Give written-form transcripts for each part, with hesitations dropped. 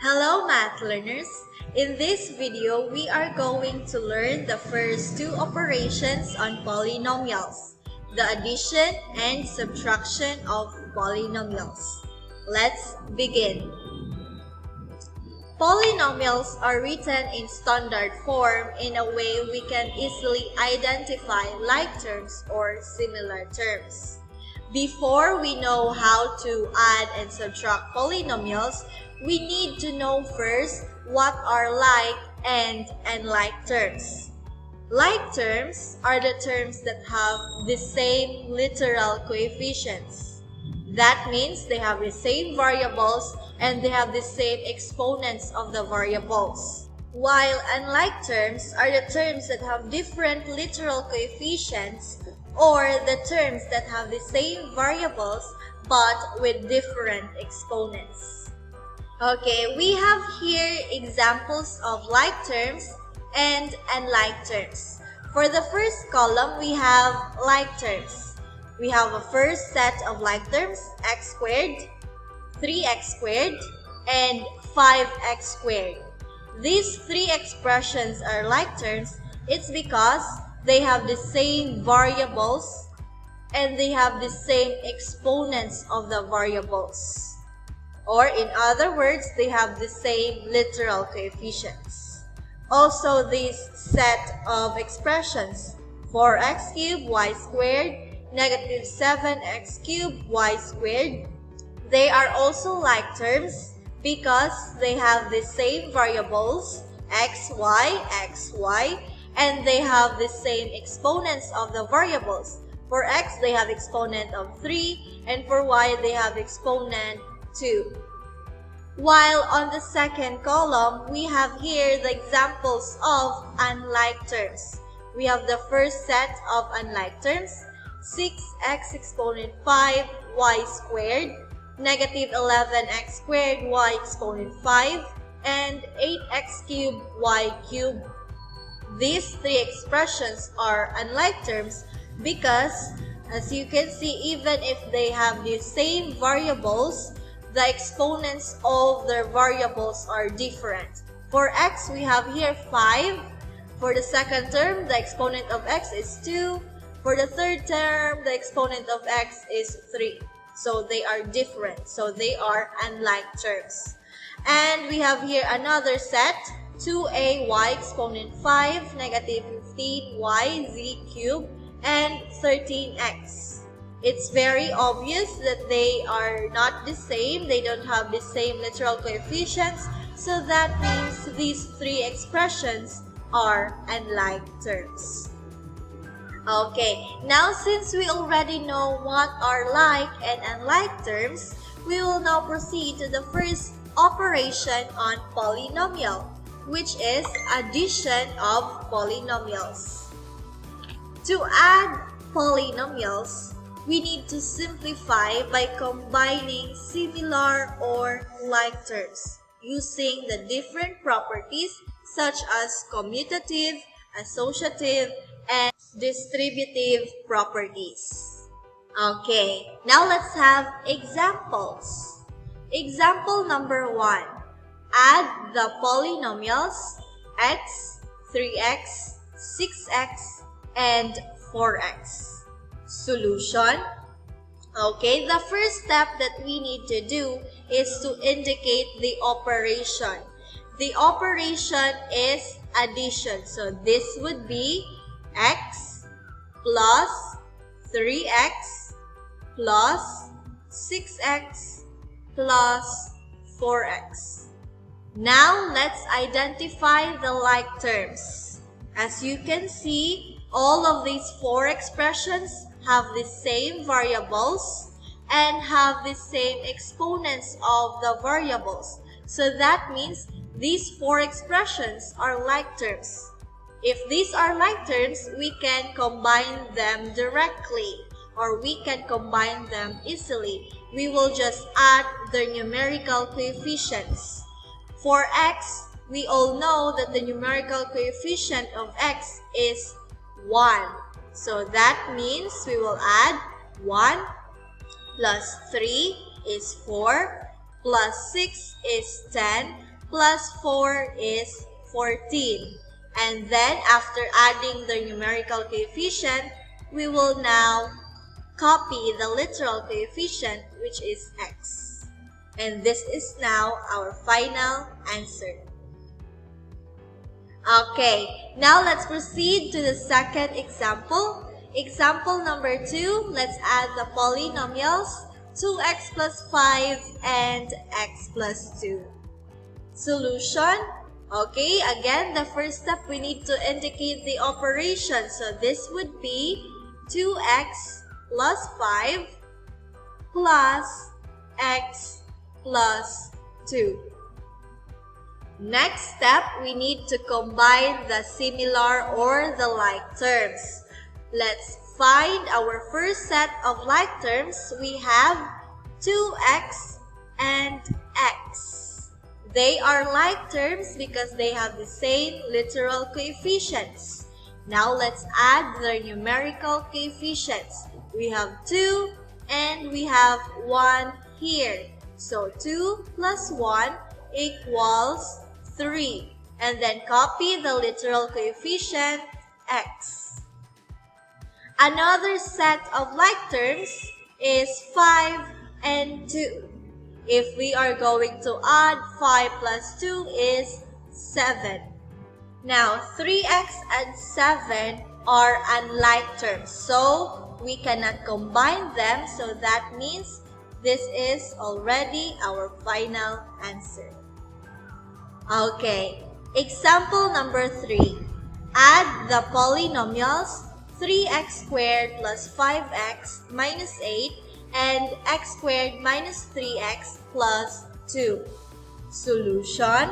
Hello math learners! In this video, we are going to learn the first two operations on polynomials, the addition and subtraction of polynomials. Let's begin. Polynomials are written in standard form in a way we can easily identify like terms or similar terms. Before we know how to add and subtract polynomials, we need to know first what are like and unlike terms. Like terms are the terms that have the same literal coefficients. That means they have the same variables and they have the same exponents of the variables. While unlike terms are the terms that have different literal coefficients or the terms that have the same variables but with different exponents. Okay, we have here examples of like terms and unlike terms. For the first column, we have like terms. We have a first set of like terms, x squared, 3x squared, and 5x squared. These three expressions are like terms. It's because they have the same variables and they have the same exponents of the variables. Or in other words, they have the same literal coefficients. Also, this set of expressions, 4x cubed y squared, negative 7x cubed y squared, they are also like terms because they have the same variables, xy, and they have the same exponents of the variables. For x, they have exponent of 3, and for y, they have exponent 2. While on the second column, we have here the examples of unlike terms. We have the first set of unlike terms, 6x exponent 5 y squared, negative 11x squared y exponent 5, and 8x cubed y cubed. These three expressions are unlike terms because, as you can see, even if they have the same variables, the exponents of their variables are different. For x, we have here 5. For the second term, the exponent of x is 2. For the third term, the exponent of x is 3. So they are different. So they are unlike terms. And we have here another set, 2ay exponent 5, negative 15yz cubed, and 13x. It's very obvious that they are not the same. They don't have the same literal coefficients. So that means these three expressions are unlike terms. Okay, now since we already know what are like and unlike terms, we will now proceed to the first operation on polynomial, which is addition of polynomials. To add polynomials, we need to simplify by combining similar or like terms using the different properties such as commutative, associative, and distributive properties. Okay, now let's have examples. Example number 1. Add the polynomials x, 3x, 6x, and 4x. Solution. Okay, the first step that we need to do is to indicate the operation. The operation is addition. So this would be x plus 3x plus 6x plus 4x. Now let's identify the like terms. As you can see, all of these four expressions have the same variables and have the same exponents of the variables. So that means these four expressions are like terms. If these are like terms, we can combine them directly or we can combine them easily. We will just add their numerical coefficients. For x, we all know that the numerical coefficient of x is 1. So that means we will add 1 plus 3 is 4 plus 6 is 10 plus 4 is 14. And then after adding the numerical coefficient, we will now copy the literal coefficient, which is x. And this is now our final answer. Okay, now let's proceed to the second example. Example number 2, let's add the polynomials 2x plus 5 and x plus 2. Solution. Okay, again, the first step, we need to indicate the operation. So this would be 2x plus 5 plus x plus 2. Next step, we need to combine the similar or the like terms. Let's find our first set of like terms. We have 2x and x. They are like terms because they have the same literal coefficients. Now let's add their numerical coefficients. We have 2 and we have 1 here. So 2 plus 1 equals 3. And then copy the literal coefficient x. Another set of like terms is 5 and 2. If we are going to add 5 plus 2 is 7. Now 3x and 7 are unlike terms, so we cannot combine them, so that means this is already our final answer. Okay, example number 3. Add the polynomials 3x squared plus 5x minus 8 and x squared minus 3x plus 2. Solution.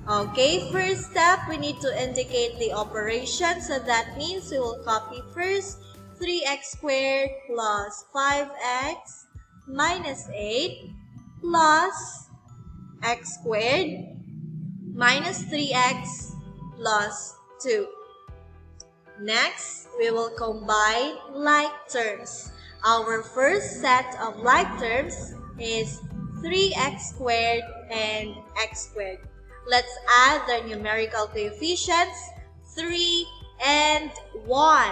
Okay, first step, we need to indicate the operation. So that means we will copy first 3x squared plus 5x minus 8 plus x squared minus 3x plus 2. Next, we will combine like terms. Our first set of like terms is 3x squared and x squared. Let's add the numerical coefficients 3 and 1.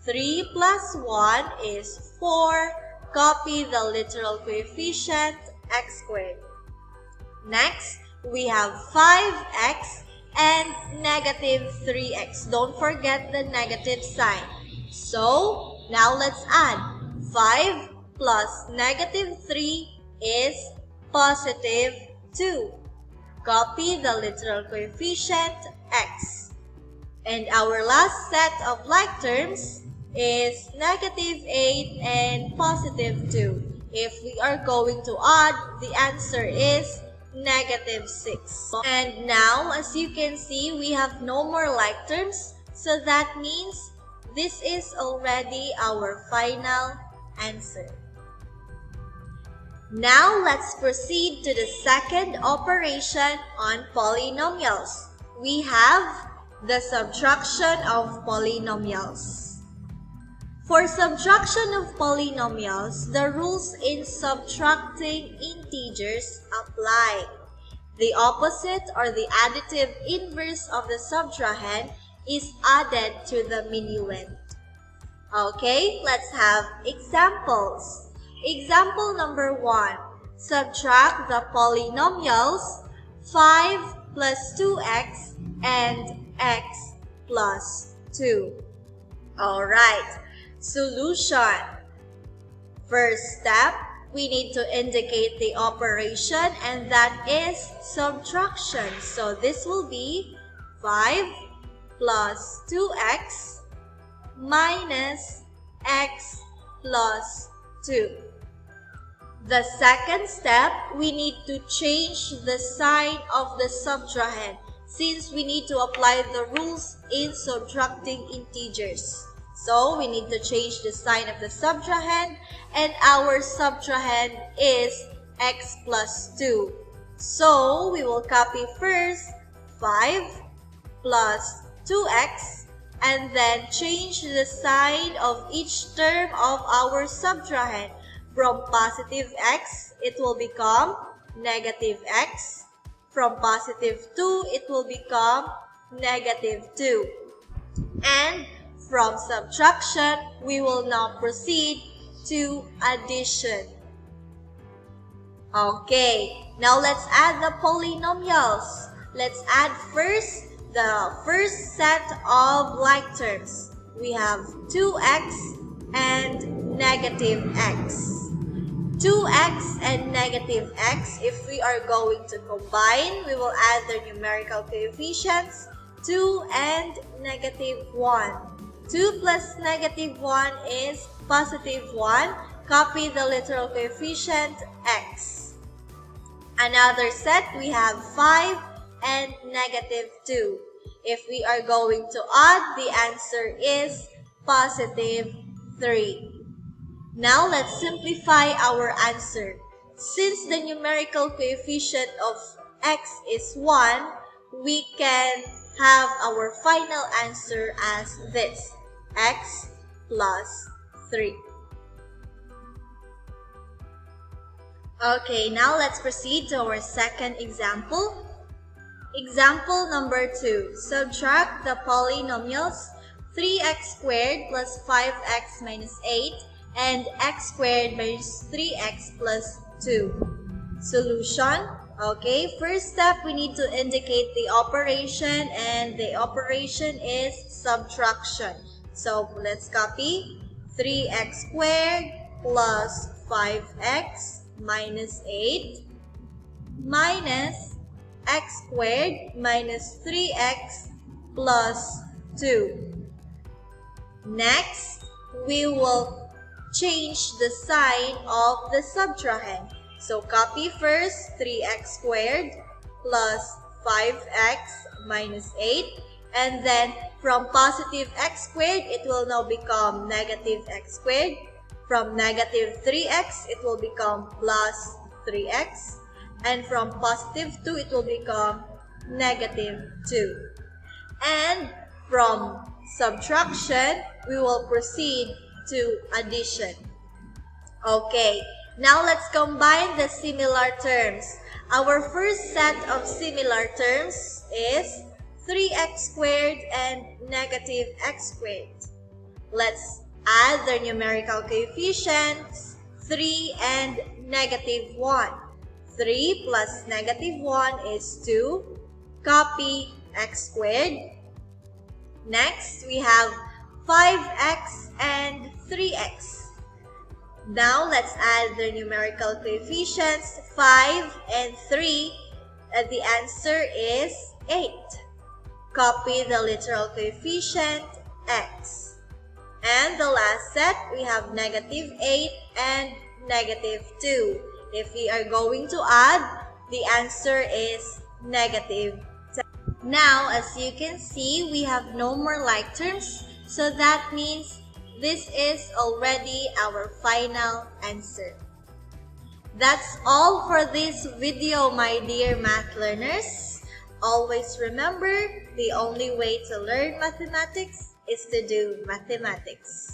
3 plus 1 is 4. Copy the literal coefficient x squared. Next, we have 5x and negative 3x. Don't forget the negative sign. So, now let's add. 5 plus negative 3 is positive 2. Copy the literal coefficient x. And our last set of like terms is negative 8 and positive 2. If we are going to add, the answer is negative 6. And now, as you can see, we have no more like terms. So that means this is already our final answer. Now, let's proceed to the second operation on polynomials. We have the subtraction of polynomials. For subtraction of polynomials, the rules in subtracting integers apply. The opposite or the additive inverse of the subtrahend is added to the minuend. Okay, let's have examples. Example number 1. Subtract the polynomials 5 plus 2x and x plus 2. Alright. Solution. First step, we need to indicate the operation, and that is subtraction. So this will be 5 plus 2x minus x plus 2. The second step, we need to change the sign of the subtrahend since we need to apply the rules in subtracting integers. So, we need to change the sign of the subtrahend, and our subtrahend is x plus 2. So, we will copy first 5 plus 2x, and then change the sign of each term of our subtrahend. From positive x, it will become negative x. From positive 2, it will become negative 2. And from subtraction, we will now proceed to addition. Okay, now let's add the polynomials. Let's add first the first set of like terms. We have 2x and negative x. 2x and negative x, if we are going to combine, we will add their numerical coefficients, 2 and negative 1. 2 plus negative 1 is positive 1. Copy the literal coefficient x. Another set, we have 5 and negative 2. If we are going to add, the answer is positive 3. Now, let's simplify our answer. Since the numerical coefficient of x is 1, we can have our final answer as this, x plus 3. Okay, now let's proceed to our second example. Example number 2. Subtract the polynomials 3x squared plus 5x minus 8 and x squared minus 3x plus 2. Solution. Okay, first step, we need to indicate the operation, and the operation is subtraction. So, let's copy 3x squared plus 5x minus 8 minus x squared minus 3x plus 2. Next, we will change the sign of the subtrahend. So, copy first 3x squared plus 5x minus 8. And then, from positive x squared, it will now become negative x squared. From negative 3x, it will become plus 3x. And from positive 2, it will become negative 2. And from subtraction, we will proceed to addition. Okay, now let's combine the similar terms. Our first set of similar terms is 3x squared and negative x squared. Let's add their numerical coefficients, 3 and negative 1. 3 plus negative 1 is 2. Copy x squared. Next, we have 5x and 3x. Now, let's add their numerical coefficients, 5 and 3. The answer is 8. Copy the literal coefficient, x. And the last set, we have negative 8 and negative 2. If we are going to add, the answer is negative 10. Now, as you can see, we have no more like terms. So that means this is already our final answer. That's all for this video, my dear math learners. Always remember, the only way to learn mathematics is to do mathematics.